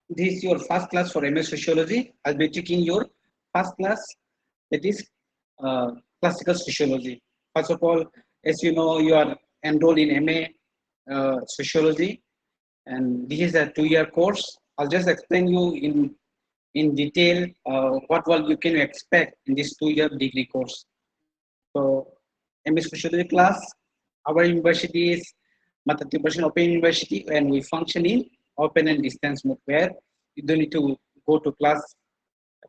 This is your first class for MS Sociology. I'll be taking your first class, that is classical sociology. First of all, as you know, you are enrolled in MA Sociology, and this is a 2-year course. I'll just explain you in detail what all you can expect in this 2-year degree course. So, MA Sociology class, our university is Mata 3% Open University, and we function in open and distance mode where you don't need to go to class.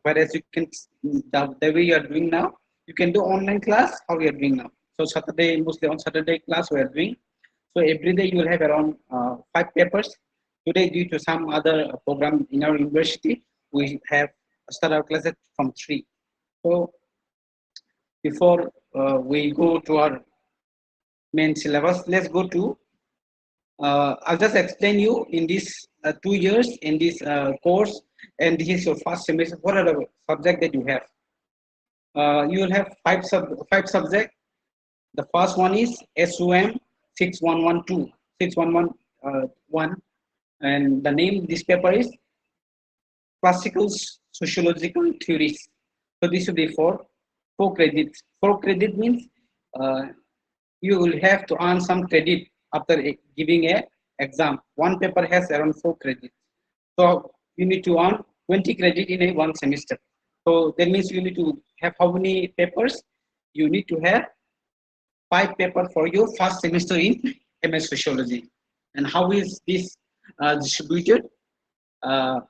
Whereas you can, the way you are doing now, you can do online class how we are doing now. So Saturday, mostly on Saturday class we are doing. So every day you will have around 5 papers. Today, due to some other program in our university, we have started our classes from 3. So before we go to our main syllabus, let's go to I'll just explain you in this 2 years in this course, and this is your first semester. What are the subject that you have? You will have five subject. The first one is SOM 6112 6111, and the name of this paper is Classical Sociological Theories. So this will be for 4 credits. 4 credit means uh, you will have to earn some credit after giving a exam. One paper has around 4 credits. So you need to earn 20 credit in a one semester. So that means you need to have how many papers? You need to have 5 papers for your first semester in MS Sociology. And how is this distributed? Uh,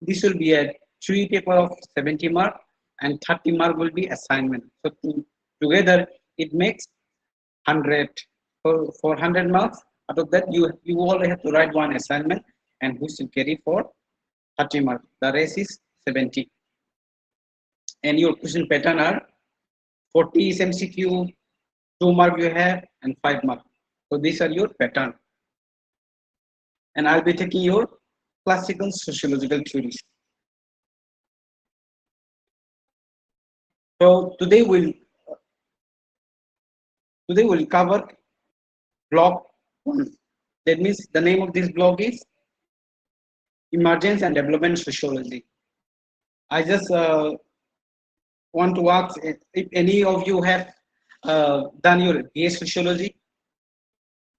this will be a 3 paper of 70 mark, and 30 mark will be assignment. So together it makes 100. For 100 marks, out of that you only have to write one assignment, and which will carry for 30 marks. The rest is 70. And your question pattern are 40 is MCQ, 2 mark you have, and 5 mark. So these are your pattern. And I'll be taking your classical sociological theories. So today we'll cover block 1. That means the name of this block is Emergence and Development Sociology. I just want to ask if any of you have done your BA Sociology.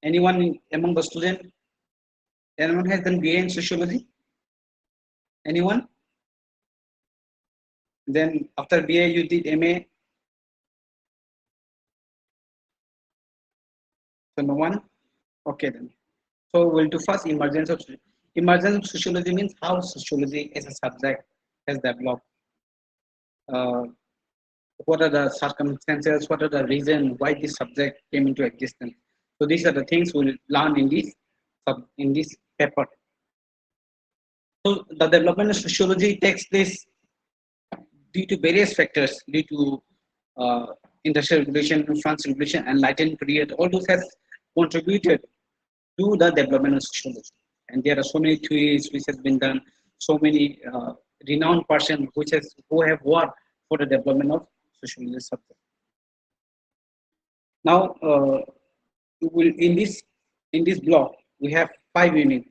Anyone among the students? Anyone has done BA in Sociology? Anyone? Then after BA you did MA? So no one? Okay then. So we'll do first emergence of sociology means how sociology as a subject has developed. Uh, what are the circumstances? What are the reasons why this subject came into existence? So these are the things we'll learn in this paper. So the development of sociology takes place due to various factors, due to industrial revolution, France revolution, and Latin period. All those has contributed to the development of sociology. And there are so many theories which has been done, so many renowned persons who have worked for the development of sociology subject. Now, in this block we have 5 units,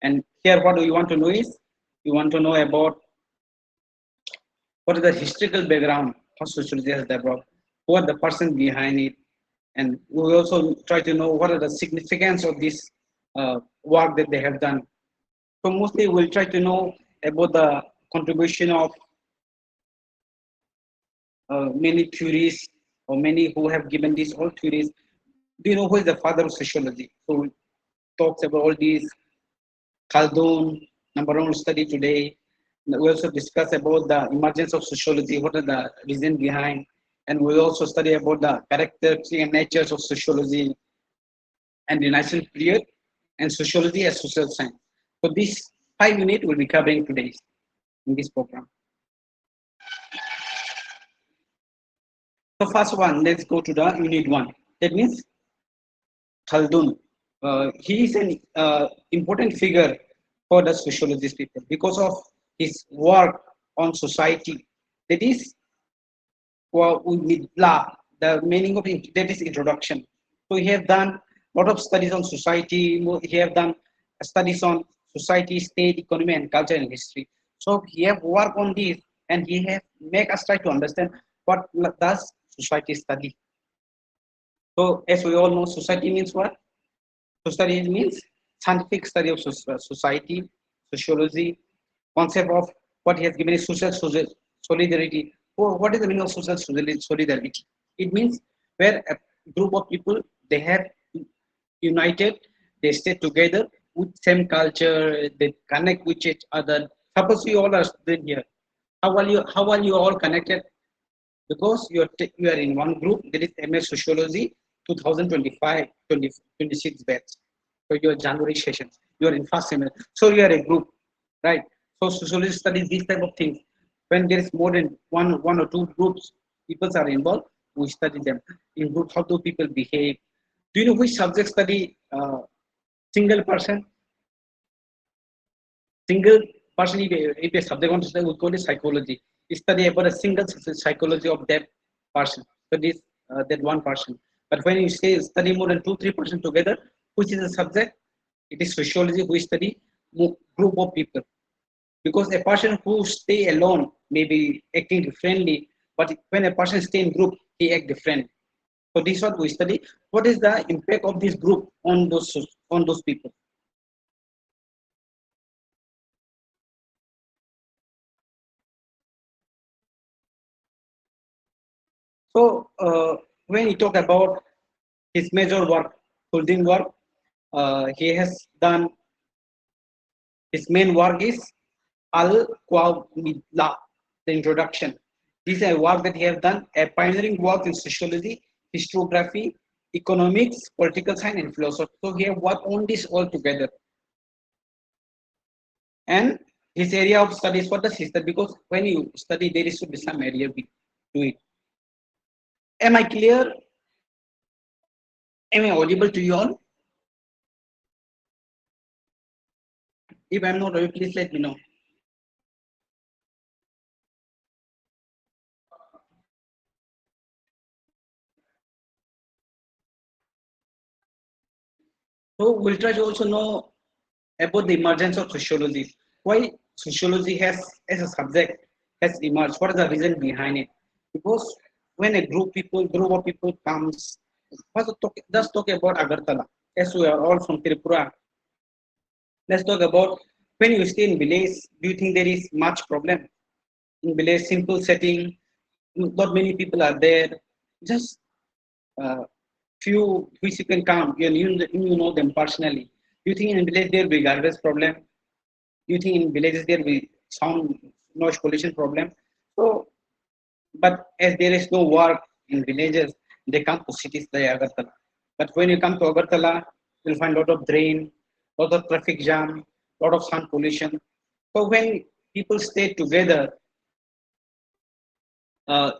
and here what we want to know is we want to know about what is the historical background how sociology has developed, who are the person behind it, and we also try to know what are the significance of this work that they have done. So mostly we'll try to know about the contribution of many theories or many who have given these all theories. Do you know who is the father of sociology? So we talks about all these. Khaldun, number one study today. We also discuss about the emergence of sociology, what are the reasons behind, and we also study about the characteristics and natures of sociology and the Renaissance period and sociology as social science. So these 5 units will be covering today in this program. So first one, let's go to the unit 1. That means Khaldun. He is an important figure for the sociologist people because of his work on society. That is, the meaning of it, that is introduction. So he have done a lot of studies on society. He have done studies on society, state, economy, and culture and history. So he have worked on this, and he have make us try to understand what does society study. So as we all know, society means what? Society means scientific study of society, sociology, concept of what he has given is social solidarity. Oh, what is the meaning of social solidarity? It means where a group of people they have united, they stay together with same culture, they connect with each other. Suppose you all are students here. How are you all connected? Because you are in one group. There is MS Sociology 2025 2026 batch. So your January session. You are in first semester. So you are a group, right? So sociology studies these type of things. When there is more than one or two groups, people are involved. We study them in group. How do people behave? Do you know which subject study single person? Single person, if a subject wants to study, we call it psychology. We study about a single psychology of that person. So this that one person. But when you say study more than 2-3% together, which is a subject? It is sociology. We study group of people. Because a person who stay alone may be acting differently, but when a person stay in group, he act different. So this is what we study. What is the impact of this group on those people? So when you talk about his major work, holding work, he has done his main work is Al Qawmidla, the introduction. This is a work that he has done, a pioneering work in sociology, historiography, economics, political science, and philosophy. So he has worked on this all together. And his area of study is what does he study? Because when you study, there is should be some area we do it. Am I clear? Am I audible to you all? If I'm not audible, please let me know. So we'll try to also know about the emergence of sociology. Why sociology has as a subject has emerged? What is the reason behind it? Because when a group of people comes, let's talk about Agartala. As we are all from Tripura, let's talk about when you stay in village. Do you think there is much problem in village? Simple setting, not many people are there. Just uh, few which you can count. You know them personally. Do you think in village there will be garbage problem? You think in villages there will be sound noise pollution problem? So, but as there is no work in villages, they come to cities like Agartala. But when you come to Agartala, you'll find a lot of drain, lot of traffic jam, lot of sound pollution. So when people stay together,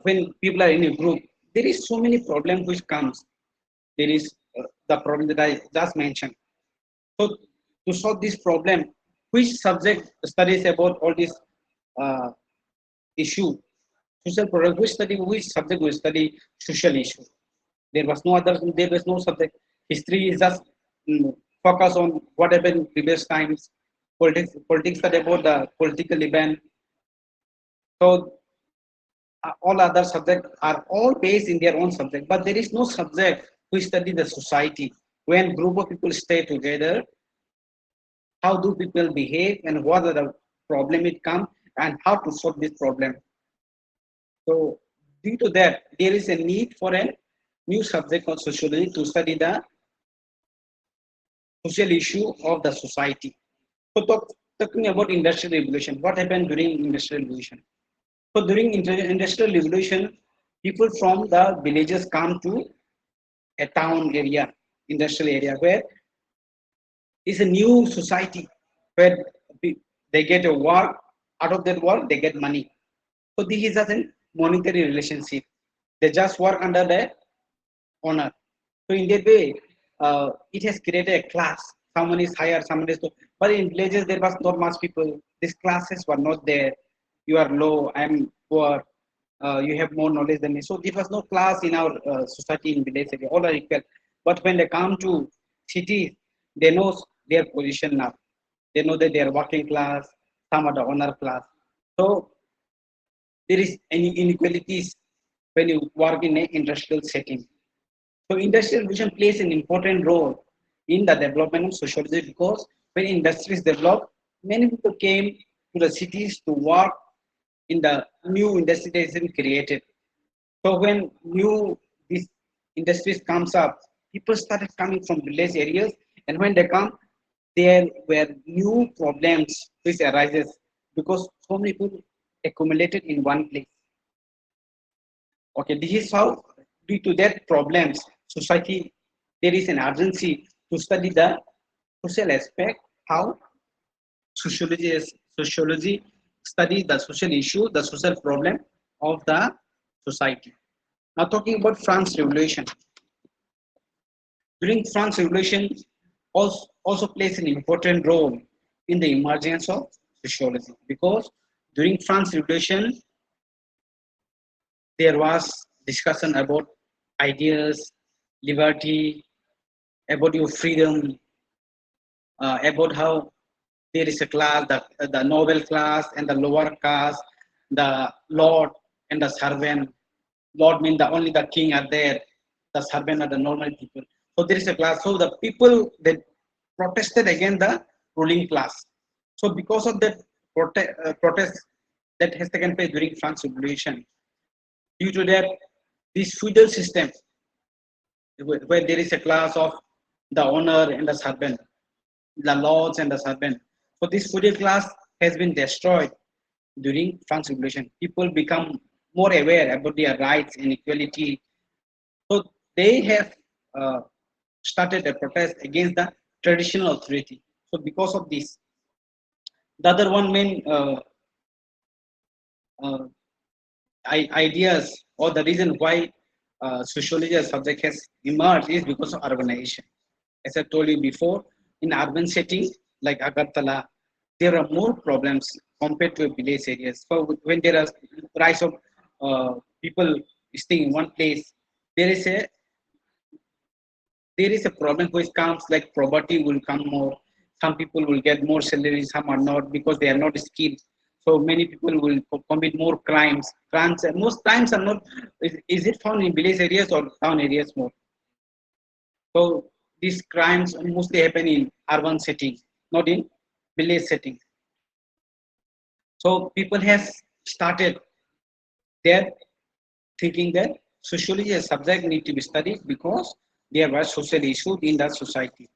when people are in a group, there is so many problems which comes. There is the problem that I just mentioned. So to solve this problem, which subject studies about all this uh, issue, social problem, which subject we study social issue? There was no other, there was no subject. History is just focus on what happened in previous times. Politics study about the political event. So all other subjects are all based in their own subject, but there is no subject which study the society. When group of people stay together, how do people behave and what are the problem it comes and how to solve this problem. So due to that, there is a need for a new subject of sociology to study the social issue of the society. So talking about industrial revolution, what happened during industrial revolution? So during industrial revolution, people from the villages come to a town area, industrial area, where is a new society where they get a work, out of that work they get money. So this is a monetary relationship. They just work under the owner. So in that way, it has created a class. Someone is higher, someone is low. But in villages there was not much people. These classes were not there. You are low, I am poor. You have more knowledge than me. So there was no class in our society in village area. All are equal. But when they come to cities, they know their position now. They know that they are working class, some are the honor class. So there is any inequalities when you work in an industrial setting. So industrial vision plays an important role in the development of sociology because when industries develop, many people came to the cities to work in the new industry that is created. So when new these industries comes up, people started coming from village areas, and when they come, there were new problems which arises because so many people accumulated in one place. Okay, this is how due to that problems, society there is an urgency to study the social aspect, how sociology study the social issue, the social problem of the society. Now talking about France Revolution. During France Revolution also plays an important role in the emergence of sociology because during France Revolution there was discussion about ideas, liberty, about your freedom, about how there is a class, the noble class and the lower class, the lord and the servant. Lord means the only the king are there, the servant are the normal people. So there is a class. So the people that protested against the ruling class. So because of that protest that has taken place during France Revolution, due to that, this feudal system where there is a class of the owner and the servant, the lords and the servant. So this feudal class has been destroyed during France Revolution. People become more aware about their rights and equality. So they have uh, started a protest against the traditional authority. So because of this, the other one main uh, ideas or the reason why sociology as subject has emerged is because of urbanization. As I told you before, in urban setting like Agartala, there are more problems compared to village areas. So when there is rise of people staying in one place, there is a problem which comes like poverty will come more. Some people will get more salary, some are not because they are not skilled. So many people will commit more crimes. Most crimes are not. Is it found in village areas or town areas more? So these crimes mostly happen in urban settings, not in village settings. So people have started their thinking that sociology as subject need to be studied because there were social issues in the society.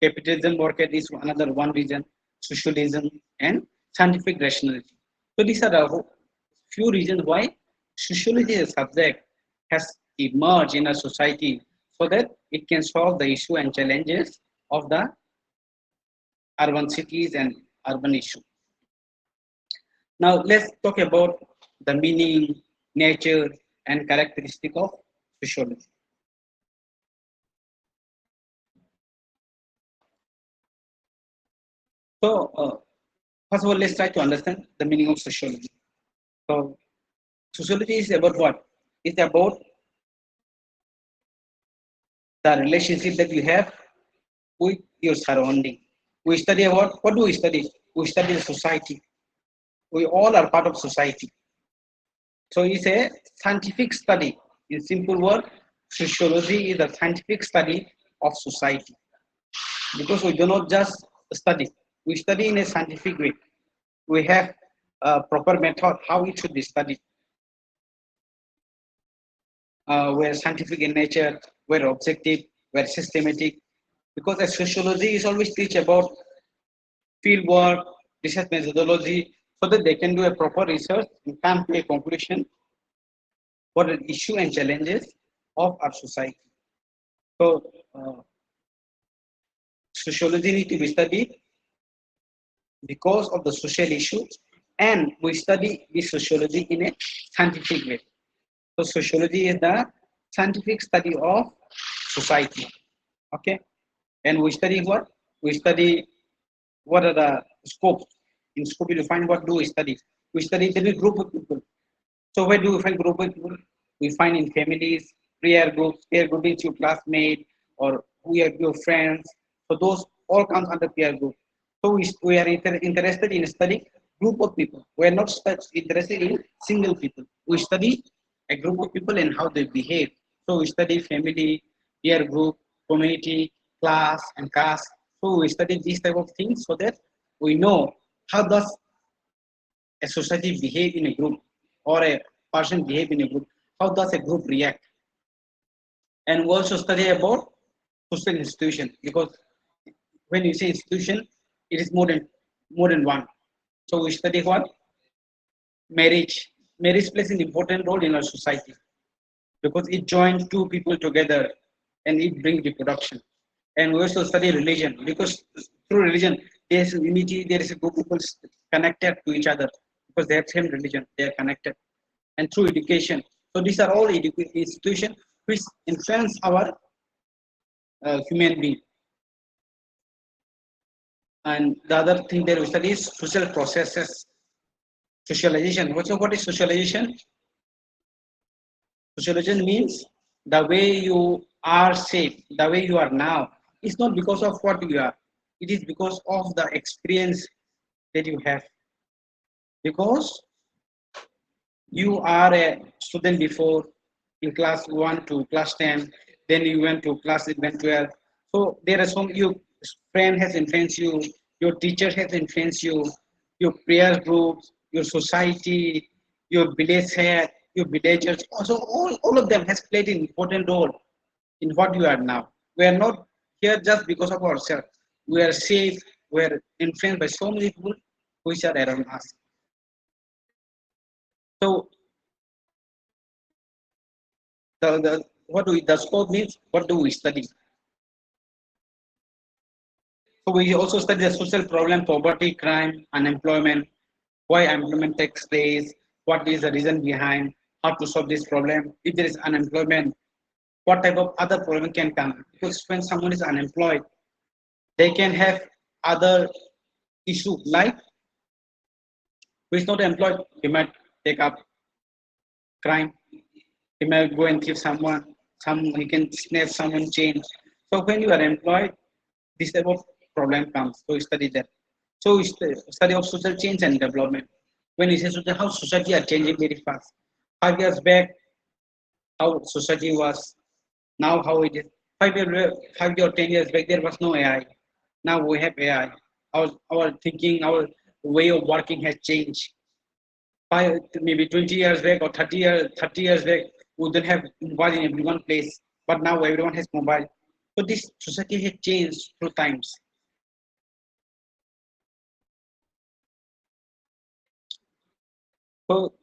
Capitalism market is another one reason, socialism and scientific rationality. So these are the few reasons why sociology as subject has emerged in a society so that it can solve the issue and challenges of the urban cities and urban issue. Now let's talk about the meaning, nature, and characteristic of sociology. So first of all, let's try to understand the meaning of sociology. So sociology is about what? It's about the relationship that you have with your surrounding. We study about what do we study? We study the society. We all are part of society. So it's a scientific study. In simple word, sociology is a scientific study of society. Because we do not just study, we study in a scientific way. We have a proper method how it should be studied. We're scientific in nature, we're objective, we're systematic. Because as sociology is always teach about field work, research methodology, so that they can do a proper research and come to a conclusion what are the issue and challenges of our society. So sociology need to be studied because of the social issues, and we study this sociology in a scientific way. So sociology is the scientific study of society. Okay, and we study what? We study what are the scopes. In scope, you find what do we study? We study the group of people. So where do we find group of people? We find in families, peer group is your classmate or who are your friends. So those all comes under peer group. So we are interested in studying group of people. We are not interested in single people. We study a group of people and how they behave. So we study family, peer group, community, class, and caste. So we study these type of things so that we know how does a society behave in a group or a person behave in a group. How does a group react? And we also study about social institution because when you say institution, it is more than one. So we study what marriage. Marriage plays an important role in our society because it joins two people together and it brings reproduction. And we also study religion because through religion there is unity. There is a group of people connected to each other because they have same religion. They are connected. And through education. So these are all institutions which influence our human being. And the other thing that we study is social processes, socialization. What is socialization? Socialization means the way you are shaped, the way you are now. It's not because of what you are. It is because of the experience that you have. Because you are a student before in class 1 to class 10, then you went to class 11, 12. So there are some your friend has influenced you, your teacher has influenced you, your prayer groups, your society, your village head, your villagers. Also, all of them has played an important role in what you are now. We are not here just because of ourselves. We are safe, we are influenced by so many people which are around us. So the scope means what do we study? So we also study the social problem, poverty, crime, unemployment, why unemployment takes place, what is the reason behind, how to solve this problem. If there is unemployment, what type of other problem can come? Because when someone is unemployed, they can have other issue like who is not employed, he might take up crime, he might go and kill someone, he can snatch someone chain. So when you are employed, this type of problem comes. So we study that. So we study of social change and development. When we say social, how society are changing very fast. 5 years back, how society was, now how it is. 5 year or 10 years back, there was no AI. Now we have AI. Our thinking, our way of working has changed. Maybe 20 years back or 30 years back, we didn't have mobile in every one place. But now everyone has mobile. So this society has changed through times. So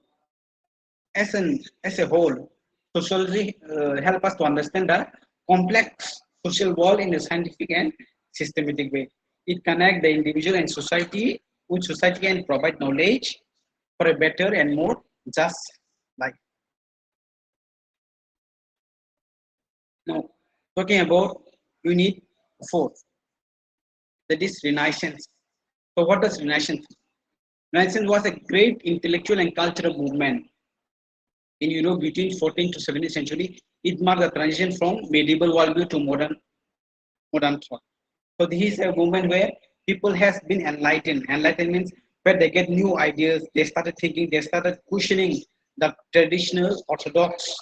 as a whole, sociology help us to understand the complex social world in a scientific and systematic way. It connects the individual and society, which society can provide knowledge for a better and more just life. Now, talking about unit 4, that is Renaissance. So, what does Renaissance? Renaissance was a great intellectual and cultural movement in Europe between 14th to 17th century. It marked the transition from medieval worldview to modern thought. So this is a movement where people has been enlightened. Enlightened means where they get new ideas, they started thinking, they started questioning the traditional orthodox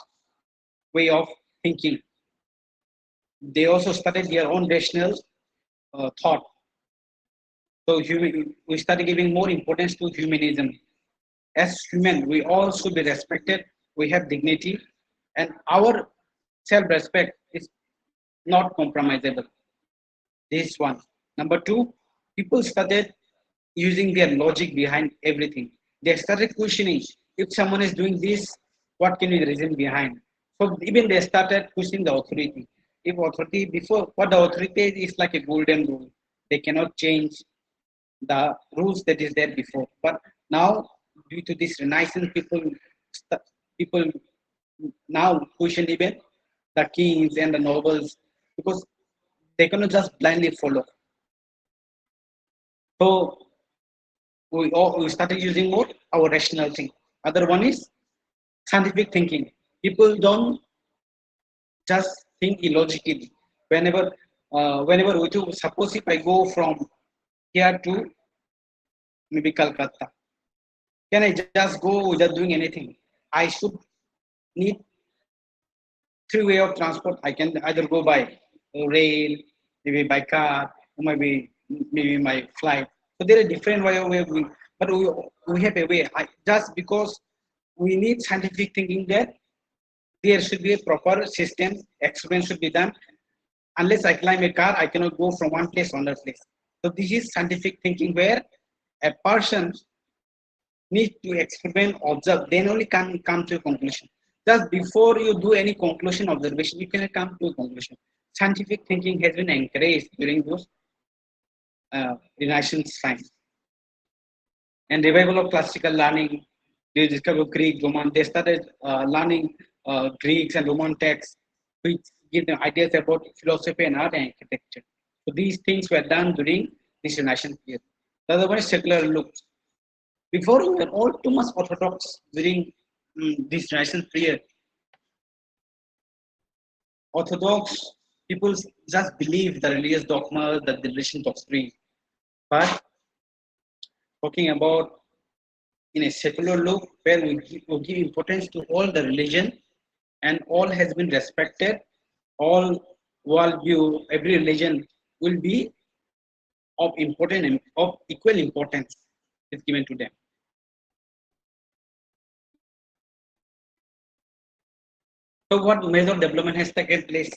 way of thinking. They also started their own rational thought. So we started giving more importance to humanism. As human, we all should be respected. We have dignity, and our self-respect is not compromisable. This one. Number two, people started using their logic behind everything. They started questioning if someone is doing this, what can be the reason behind? So even they started questioning the authority. If authority before what the authority is like a golden rule, they cannot change the rules that is there before. But now, due to this renaissance, people now question even the kings and the nobles because they cannot just blindly follow. So we started using more our rational thing. Other one is scientific thinking. People don't just think illogically. Whenever we do, suppose if I go from here to maybe Calcutta. Can I just go without doing anything? I should need three way of transport. I can either go by rail, maybe by car, or maybe my flight. So there are different way of doing, but we have a way. Just because we need scientific thinking that there should be a proper system, experiment should be done. Unless I climb a car, I cannot go from one place to another place. So this is scientific thinking where a person need to experiment, observe, then only can come to a conclusion. Just before you do any conclusion observation, you cannot come to a conclusion. Scientific thinking has been encouraged during those Renaissance times. And revival of classical learning, they discovered Greek, Roman, they started learning Greeks and Roman texts, which give them ideas about philosophy and art and architecture. So these things were done during this Renaissance period. The other one is secular look. Before we were all too much orthodox during this Renaissance period. Orthodox people just believe the religious dogma that the religion talks free. But talking about in a secular look where we give importance to all the religion and all has been respected, all worldview, every religion will be of important of equal importance is given to them. So what major development has taken place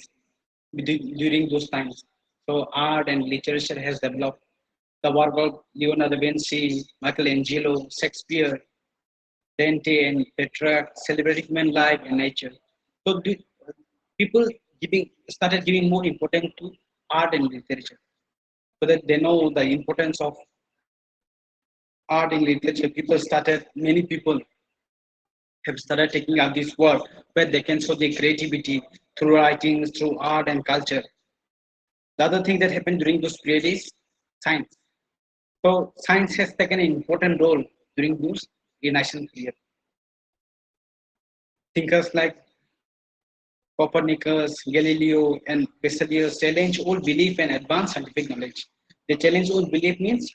during those times? So art and literature has developed. The work of Leonardo da Vinci, Michelangelo, Shakespeare, Dante, and Petrarch celebrating human life and nature. So people started giving more importance to art and literature, so that they know the importance of art and literature. Many people have started taking up this work where they can show their creativity through writings, through art and culture. The other thing that happened during this period is science. So science has taken an important role during this Renaissance period. Thinkers like Copernicus, Galileo, and Vesalius challenge old belief and advance scientific knowledge. They challenge old belief means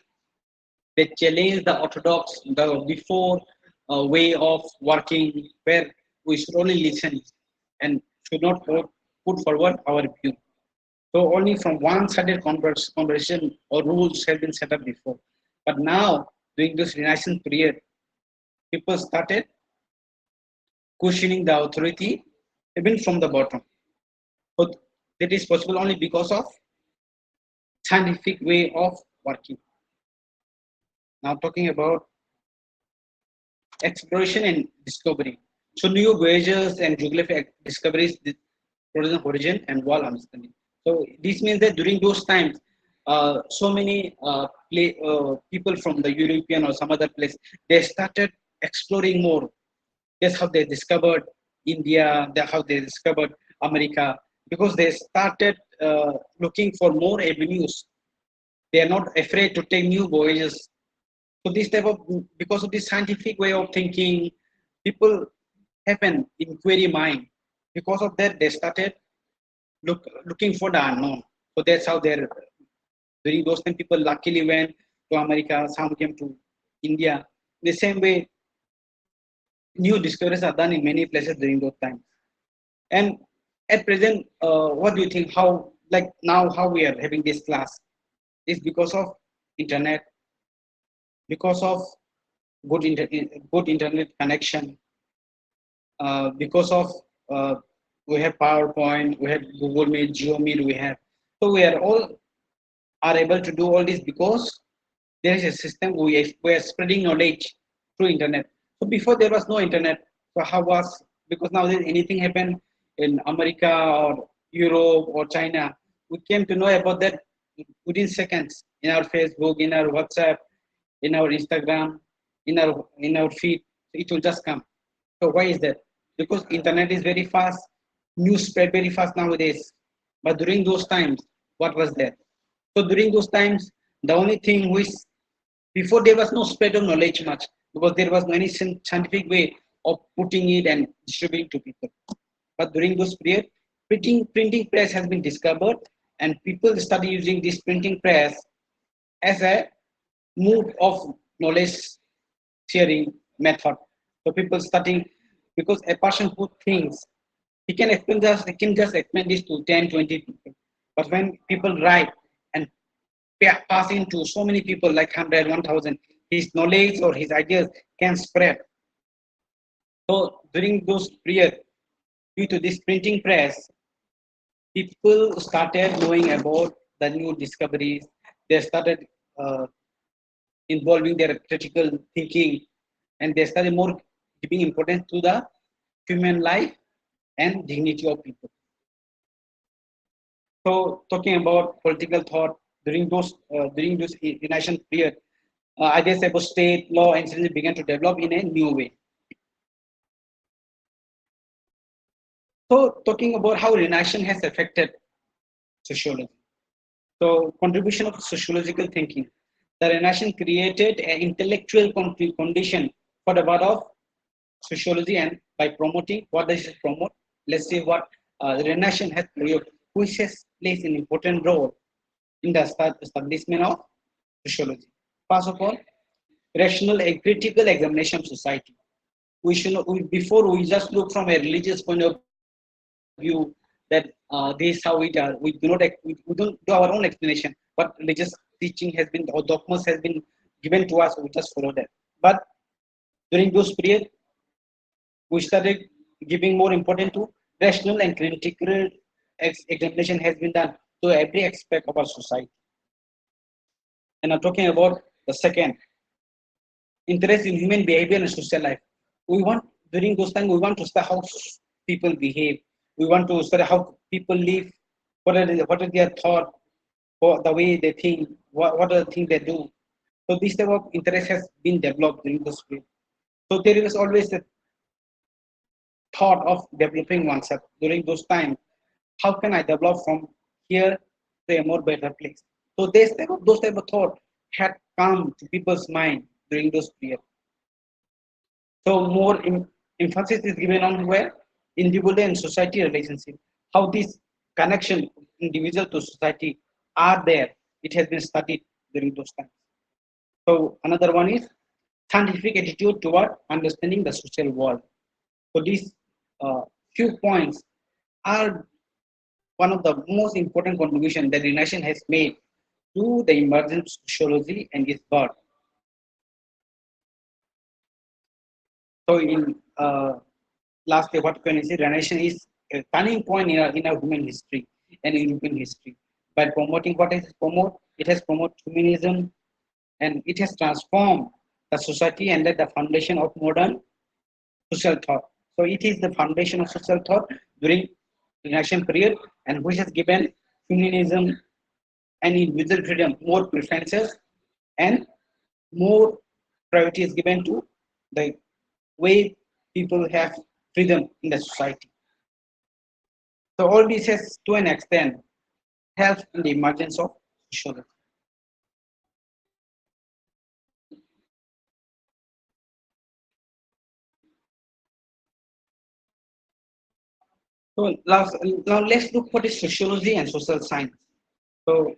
they challenge the orthodox, the before way of working, where we should only listen and should not put forward our view. So only from one-sided conversation or rules have been set up before. But now, during this Renaissance period, people started questioning the authority even from the bottom. So that is possible only because of scientific way of working. Now talking about exploration and discovery. So new voyages and geographic discoveries frozen horizon and wall understanding. So this means that during those times, so many people from the European or some other place, they started exploring more. That's how they discovered India. That's how they discovered America, because they started looking for more avenues. They are not afraid to take new voyages. So this type of, because of this scientific way of thinking, people have an inquiry mind. Because of that, they started looking for the unknown. So that's how they're, during those time, people luckily went to America, some came to India. The same way, new discoveries are done in many places during those times. And at present, what do you think? How, like now, how we are having this class is because of internet, because of good internet connection, because of we have PowerPoint, we have Google Meet, Geo Meet, we have. So we are able to do all this because there is a system we are spreading knowledge through internet. So before there was no internet, so how was, because now anything happen in America or Europe or China, we came to know about that within seconds in our Facebook, in our WhatsApp, in our Instagram, in our feed. It will just come. So why is that? Because internet is very fast, news spread very fast nowadays. But during those times, what was there? So during those times, the only thing which, before there was no spread of knowledge much, because there was no any scientific way of putting it and distributing to people. But during those period, printing press has been discovered, and people started using this printing press as a mode of knowledge sharing method. So people studying, because a person who thinks, he can just explain this to 10, 20 people. But when people write and passing to so many people like 100, 1000, his knowledge or his ideas can spread. So during those period, due to this printing press, people started knowing about the new discoveries. They started uh, involving their critical thinking, and they started more giving importance to the human life and dignity of people. So talking about political thought during this nation period, ideas about state law and citizenship began to develop in a new way. So talking about how Renaissance has affected sociology. So contribution of sociological thinking. The Renaissance created an intellectual condition for the world of sociology, and by promoting, what does it promote? Let's see what the Renaissance has played, which has played an important role in the establishment of sociology. First of all, rational and critical examination of society. Before we just look from a religious point of view that this is how it are. We don't do our own explanation. But religious teaching has been, or dogmas has been given to us. We just follow that. But during those periods, we started giving more importance to rational and critical examination has been done to every aspect of our society. And I'm talking about the second, interest in human behavior and social life. We want, during those times, we want to study how people behave. We want to study how people live, what are their thought, what the way they think, what are the things they do. So this type of interest has been developed during this period. So there is always a thought of developing oneself during those times. How can I develop from here to a more better place? So those type of thought had come to people's mind during those periods. So more emphasis is given on where individual and society relationship, how this connection individual to society are there. It has been studied during those times. So another one is scientific attitude toward understanding the social world. So these few points are one of the most important contribution that the nation has made to the emergence of sociology and its birth. So in last day, what can I say? Renaissance is a turning point in our human history and European history. By promoting what it has promoted humanism, and it has transformed the society and laid the foundation of modern social thought. So it is the foundation of social thought during the Renaissance period, and which has given humanism and individual freedom more preferences, and more priority is given to the way people have freedom in the society. So all this has, to an extent, helped in the emergence of socialism. So now let's look what is sociology and social science. So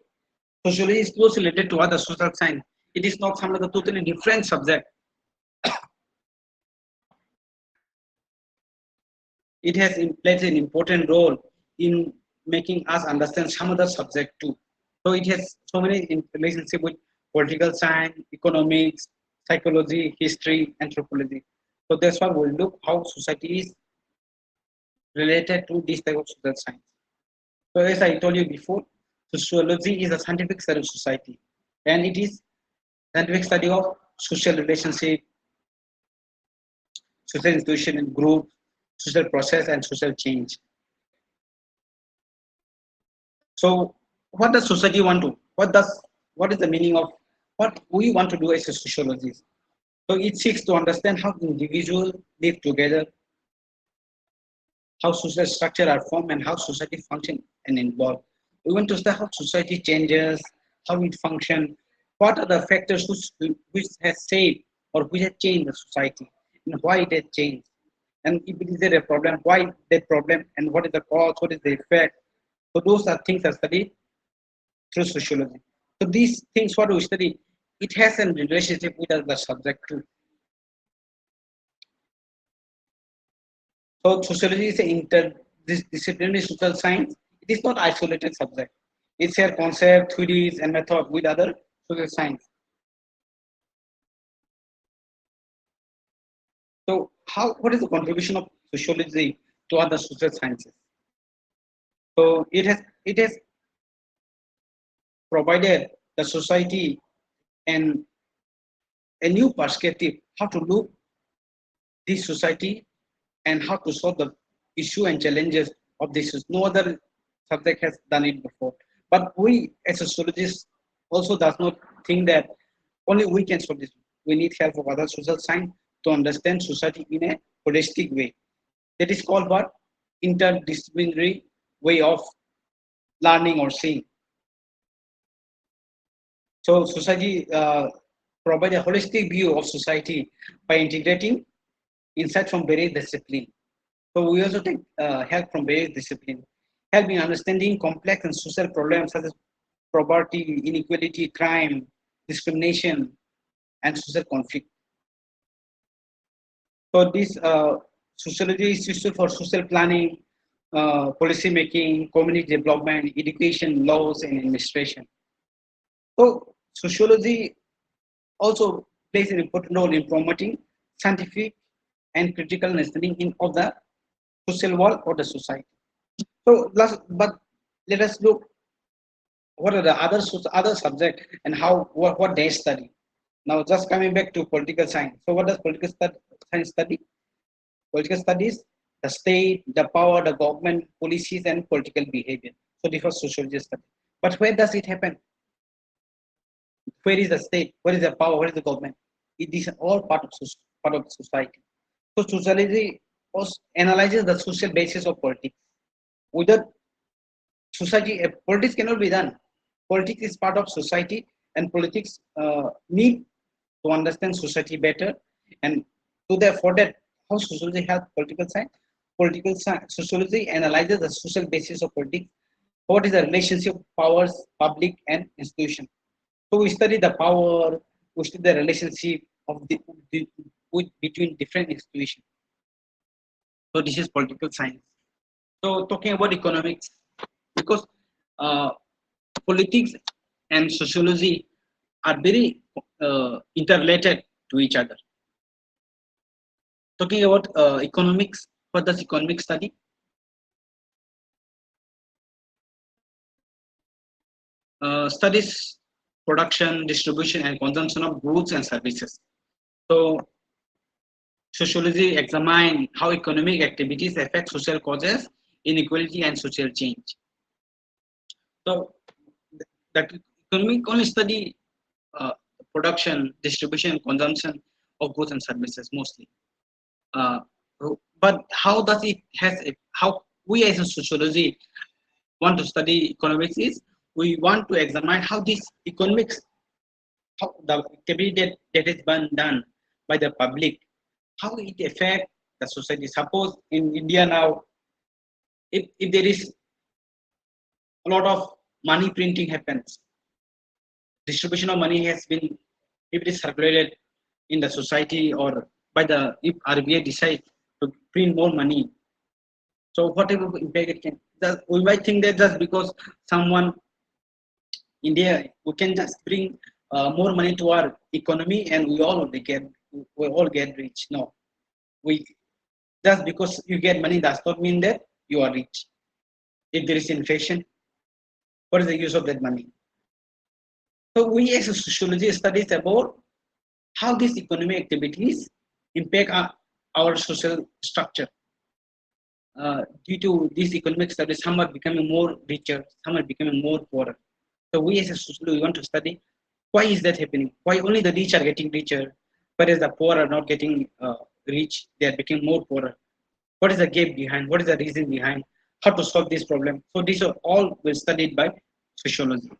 sociology is closely related to other social science. It is not some like a totally different subject. It has played an important role in making us understand some other subject too. So it has so many in relationship with political science, economics, psychology, history, anthropology. So that's why we'll look how society is related to this type of social science. So as I told you before, sociology is a scientific study of society, and it is scientific study of social relationship, social institution and group, social process, and social change. So what does society want to? What is the meaning of what we want to do as a sociologist? So it seeks to understand how individuals live together, how social structure are formed, and how society function and evolve. We want to study how society changes, how it functions, what are the factors which has shaped or which has changed the society, and why it has changed. And if it is there a problem, why that problem, and what is the cause, what is the effect. So those are things are studied through sociology. So these things what we study, it has a relationship with the subject too. So sociology is an interdisciplinary social science. It is not isolated subject. It shares concept, theories, and method with other social science. So what is the contribution of sociology to other social sciences? So it has provided the society and a new perspective how to look this society and how to solve the issue and challenges of this. No other subject has done it before. But we as sociologists also does not think that only we can solve this. We need help of other social science to understand society in a holistic way. That is called what? Interdisciplinary way of learning or seeing. So society provide a holistic view of society by integrating insight from various disciplines. So we also take help from various disciplines, help in understanding complex and social problems such as poverty, inequality, crime, discrimination, and social conflict. So this sociology is useful for social planning, policy making, community development, education, laws, and administration. So sociology also plays an important role in promoting scientific and critical understanding of the social world or the society. So but let us look what are the other subject and how what they study. Now just coming back to political science. So what does science study? Political studies the state, the power, the government, policies, and political behavior. So this was sociology study. But where does it happen? Where is the state? Where is the power? Where is the government? It is all part of society. So sociology also analyzes the social basis of politics. Without society, politics cannot be done. Politics is part of society, and politics need to understand society better. And for that, how sociology helps political science? Political science, sociology analyzes the social basis of politics. What is the relationship of powers, public and institution? So we study the power, we study the relationship of between different institutions. So this is political science. So talking about economics, because uh, politics and sociology are very interrelated to each other. Talking about economics, what does economics study? Studies production, distribution, and consumption of goods and services. So sociology examine how economic activities affect social causes, inequality, and social change. So that economic only study production, distribution, and consumption of goods and services mostly. Uh, but how does it how we as a sociology want to study economics is we want to examine how this economics, how the activity that is been done by the public, how it affect the society. Suppose in India now, if there is a lot of money printing happens, distribution of money has been, if it is circulated in the society or by the, if RBI decide to print more money, so whatever impact it can, we might think that just because someone India, we can just bring more money to our economy and we all get rich. No, we just because you get money does not mean that you are rich. If there is inflation, what is the use of that money? So we as a sociology studies about how these economic activities impact our social structure. Due to these economic studies, some are becoming more richer, some are becoming more poorer. So we as a sociology we want to study why is that happening? Why only the rich are getting richer, whereas the poor are not getting rich? They are becoming more poorer. What is the gap behind? What is the reason behind? How to solve this problem? So these are all were studied by sociology.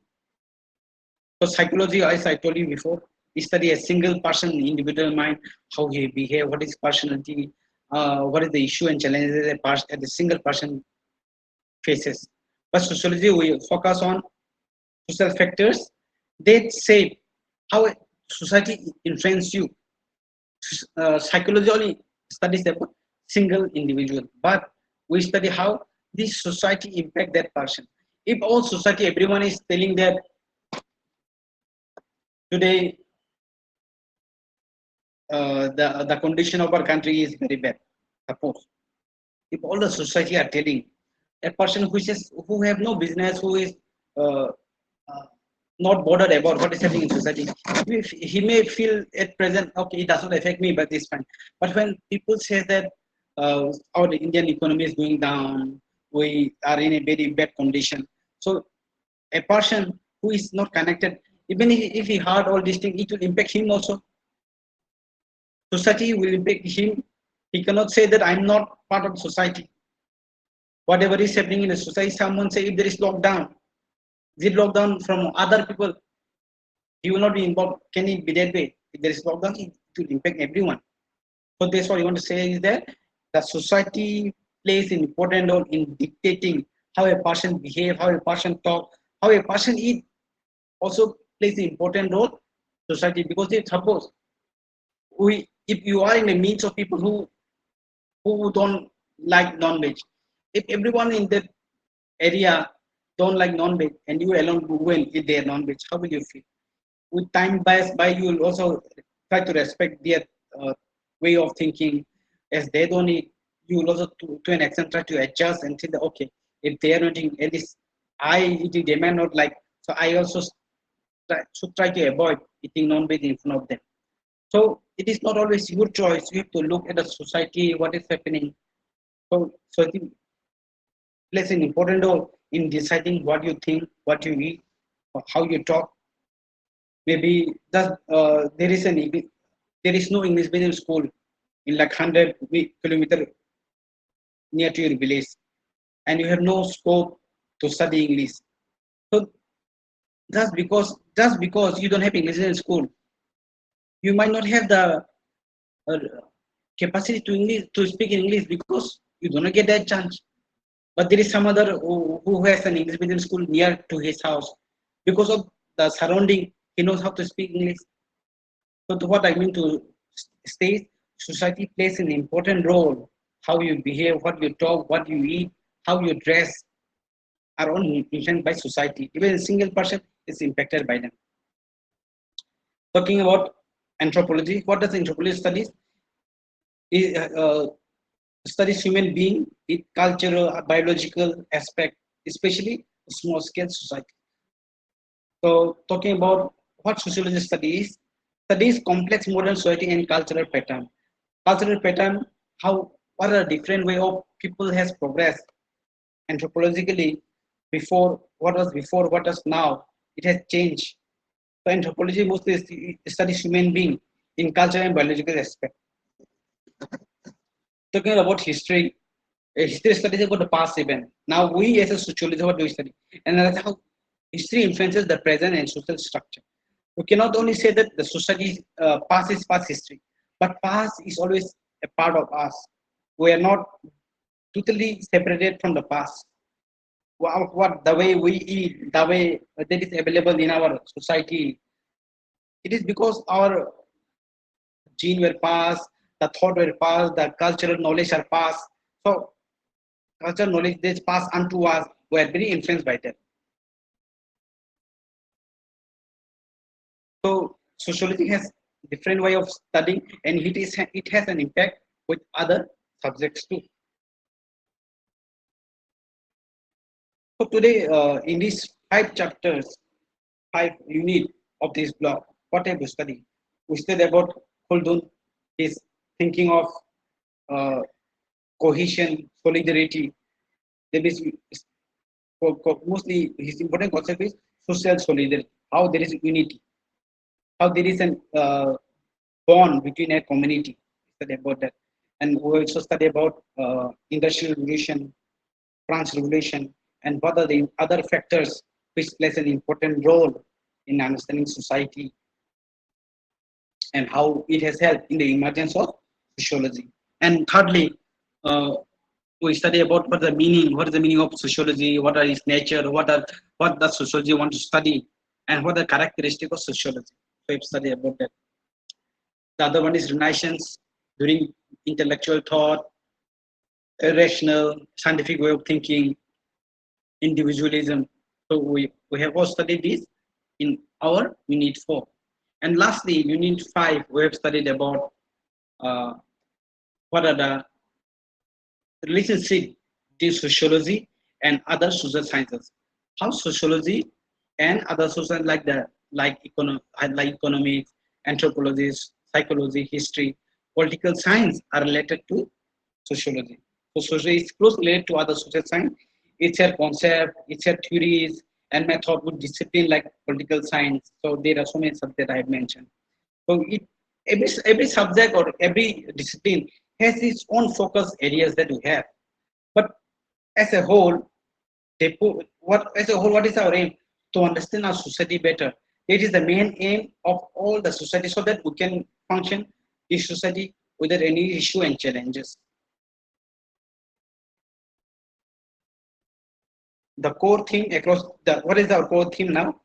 So psychology, as I told you before, we study a single person, individual mind, how he behave, what is personality, what is the issue and challenges that a single person faces. But sociology, we focus on social factors They say how a society influence you. Psychology only studies about single individual, but we study how this society impact that person. If all society, everyone is telling that today the condition of our country is very bad, suppose if all the society are telling a person who have no business, who is uh, uh, not bothered about what is happening in society, if he may feel at present okay it does not affect me but it's fine. But when people say that our Indian economy is going down, we are in a very bad condition, so a person who is not connected, even if he heard all these things, it will impact him also. Society will impact him. He cannot say that I'm not part of society. Whatever is happening in the society, someone say if there is lockdown, is it lockdown from other people? He will not be involved. Can it be that way? If there is lockdown, it will impact everyone. So that's what I want to say is that the society plays an important role in dictating how a person behave, how a person talk, how a person eat. Also plays an important role society, because if suppose if you are in the midst of people who don't like non-veg, if everyone in that area don't like non-veg and you alone go and eat their non-veg, how will you feel? With time pass by, you will also try to respect their way of thinking. As they don't eat, you will also to an extent try to adjust and think that okay, if they are not eating, at least I eating, they may not like. So I also should try to avoid eating non-veg in front of them. So it is not always your choice. You have to look at the society, what is happening. So I think plays an important role in deciding what you think, what you eat, or how you talk. Maybe there is no English medium school in like 100 kilometer near to your village, and you have no scope to study English. So just because you don't have English in school, you might not have the uh, capacity to speak in English because you do not get that chance. But there is some other who has an English medium school near to his house. Because of the surrounding, he knows how to speak English. So to what I mean to state, society plays an important role. How you behave, what you talk, what you eat, how you dress are all influenced by society. Even a single person is impacted by them. Talking about anthropology, what does anthropology studies? It studies human being, its cultural, biological aspect, especially small scale society. So talking about what sociology studies complex modern society and cultural pattern. Cultural pattern, how what a different way of people has progressed anthropologically before, what is now. It has changed. So anthropology mostly studies human being in cultural and biological aspect. Talking about history, history studies about the past event. Now we as a sociologist, what do we study? And that's how history influences the present and social structure. We cannot only say that the society past is past history, but past is always a part of us. We are not totally separated from the past. What the way we eat, the way that is available in our society, it is because our gene were passed, the thought were passed, the cultural knowledge are passed. So cultural knowledge that's passed unto us, we are very influenced by that. So sociology has different way of studying, and it has an impact with other subjects too. So today, in these 5 chapters, 5 unit of this block, what have we studied? We studied about Khaldun, his thinking of uh, cohesion, solidarity. There is mostly his important concept is social solidarity. How there is unity, how there is an bond between a community. Study about that, and we also study about industrial revolution, France revolution, and what are the other factors which plays an important role in understanding society and how it has helped in the emergence of sociology. And thirdly, uh, we study about what is the meaning of sociology, what are its nature, what does sociology want to study, and what are the characteristics of sociology. So we've studied about that. The other one is Renaissance during intellectual thought, irrational, scientific way of thinking, individualism. So we have all studied this in our unit 4. And lastly, unit 5, we have studied about uh, what are the relationship between sociology and other social sciences. How sociology and other social like economics, anthropology, psychology, history, political science are related to sociology. So sociology is closely related to other social science. It's a concept, it's a theories and method with discipline like political science. So there are so many subjects I have mentioned. So every subject or every discipline has its own focus areas that we have. But as a whole, what is our aim? To understand our society better. It is the main aim of all the society so that we can function this society without any issue and challenges. The core theme across what is our core theme now?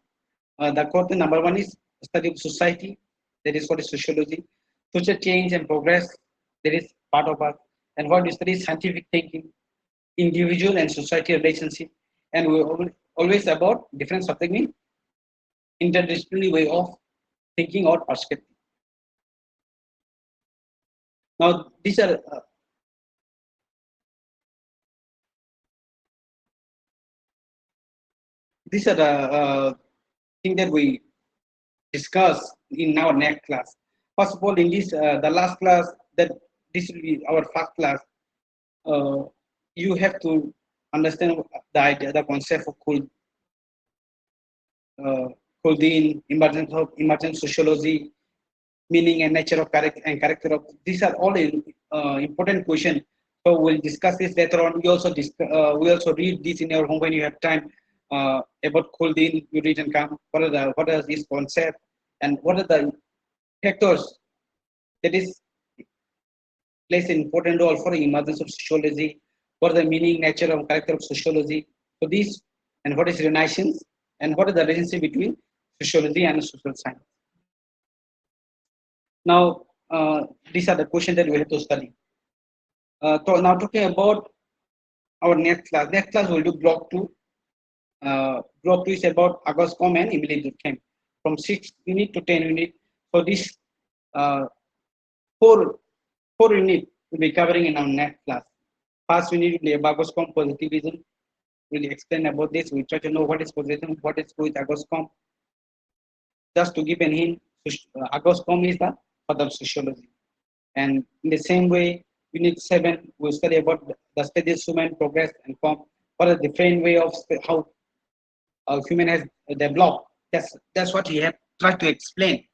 The core theme number one is study of society. That is what is sociology. Social change and progress. That is part of us. And what we study is scientific thinking, individual and society relationship. And we always about different subject mean interdisciplinary way of thinking or perspective. Now these are the thing that we discuss in our next class. First of all, in this the last class that this will be our first class. Uh, you have to understand the idea, the concept of Kuldin, emergent sociology, meaning and nature of character of. These are all important questions. So we'll discuss this later on. We also read this in your home when you have time about Kuldin. You read and come. What are this concept and what are the factors that is plays an important role for the emergence of sociology. What are the meaning, nature, and character of sociology? So these and what is Renaissance and what is the relationship between sociology and social science? Now, these are the questions that we have to study. So now talking about our next class. Next class we'll do block 2. Block 2 is about Agoscom and Emily Durkheim from 6 unit to 10 unit. So this uh, 4 unit will be covering in our next class. First unit will be about Agoscom positivism. We'll explain about this. We try to know what is positivism, what is with Agoscom. Just to give an hint, Agoscom is the father of sociology. And in the same way, unit 7, we'll study about the stages human progress and form. What a different way of how human has developed. That's what he have tried to explain.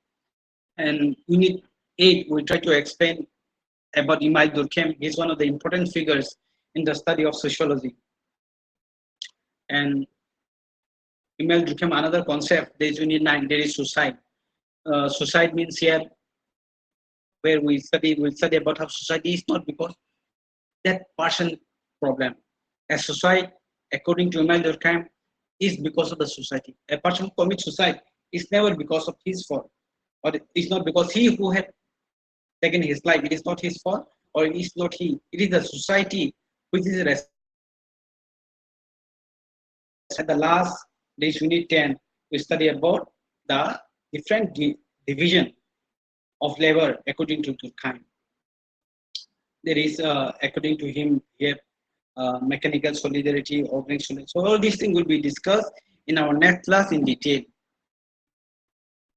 And unit 8, we try to explain about Emile Durkheim. He's one of the important figures in the study of sociology. And Emile Durkheim, another concept, there is unit 9, there is suicide. Suicide means here where we'll study about how society is not because that person problem. A suicide, according to Emile Durkheim, is because of the society. A person who commits suicide is never because of his fault, or it's not because he who had taken his life. It is not his fault, or it is not he. It is the society which is responsible. At the last, this unit 10, we study about the different division of labor according to Durkheim. There is, according to him, here mechanical solidarity, organic solidarity. So all these things will be discussed in our next class in detail.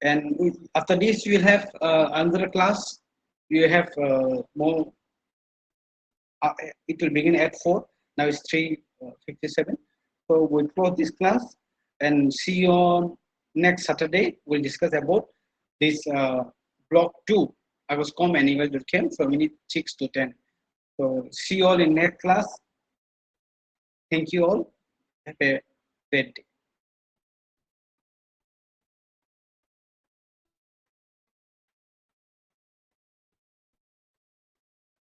And after this, we will have another class. We have more. It will begin at 4. Now it's 3:57. So we'll close this class and see you on next Saturday. We'll discuss about this block 2. I was com and Emile Durkheim from minute 6 to 10. So see you all in next class. Thank you all. Have a great day.